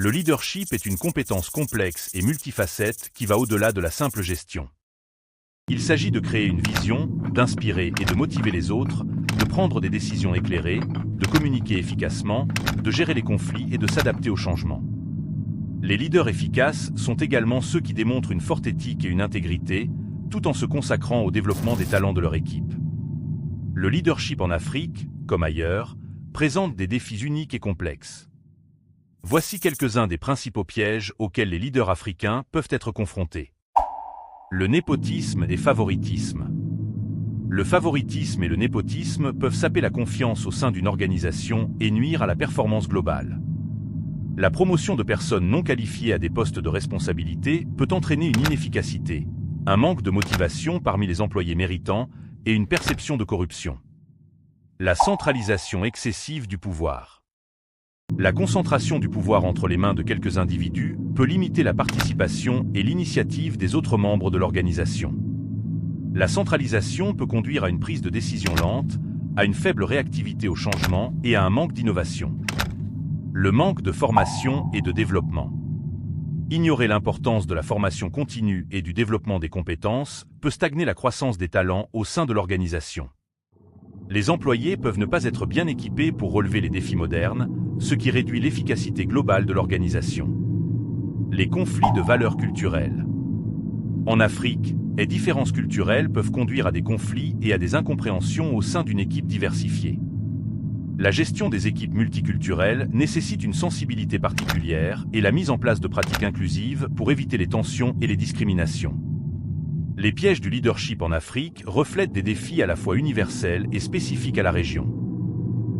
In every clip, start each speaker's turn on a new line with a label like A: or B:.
A: Le leadership est une compétence complexe et multifacette qui va au-delà de la simple gestion. Il s'agit de créer une vision, d'inspirer et de motiver les autres, de prendre des décisions éclairées, de communiquer efficacement, de gérer les conflits et de s'adapter aux changements. Les leaders efficaces sont également ceux qui démontrent une forte éthique et une intégrité, tout en se consacrant au développement des talents de leur équipe. Le leadership en Afrique, comme ailleurs, présente des défis uniques et complexes. Voici quelques-uns des principaux pièges auxquels les leaders africains peuvent être confrontés. Le népotisme et favoritisme. Le favoritisme et le népotisme peuvent saper la confiance au sein d'une organisation et nuire à la performance globale. La promotion de personnes non qualifiées à des postes de responsabilité peut entraîner une inefficacité, un manque de motivation parmi les employés méritants et une perception de corruption. La centralisation excessive du pouvoir. La concentration du pouvoir entre les mains de quelques individus peut limiter la participation et l'initiative des autres membres de l'organisation. La centralisation peut conduire à une prise de décision lente, à une faible réactivité au changement et à un manque d'innovation. Le manque de formation et de développement. Ignorer l'importance de la formation continue et du développement des compétences peut stagner la croissance des talents au sein de l'organisation. Les employés peuvent ne pas être bien équipés pour relever les défis modernes, ce qui réduit l'efficacité globale de l'organisation. Les conflits de valeurs culturelles. En Afrique, les différences culturelles peuvent conduire à des conflits et à des incompréhensions au sein d'une équipe diversifiée. La gestion des équipes multiculturelles nécessite une sensibilité particulière et la mise en place de pratiques inclusives pour éviter les tensions et les discriminations. Les pièges du leadership en Afrique reflètent des défis à la fois universels et spécifiques à la région.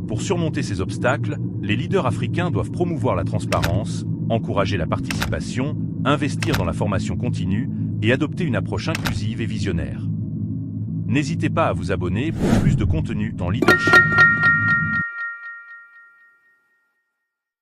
A: Pour surmonter ces obstacles, les leaders africains doivent promouvoir la transparence, encourager la participation, investir dans la formation continue et adopter une approche inclusive et visionnaire. N'hésitez pas à vous abonner pour plus de contenu dans Leadership.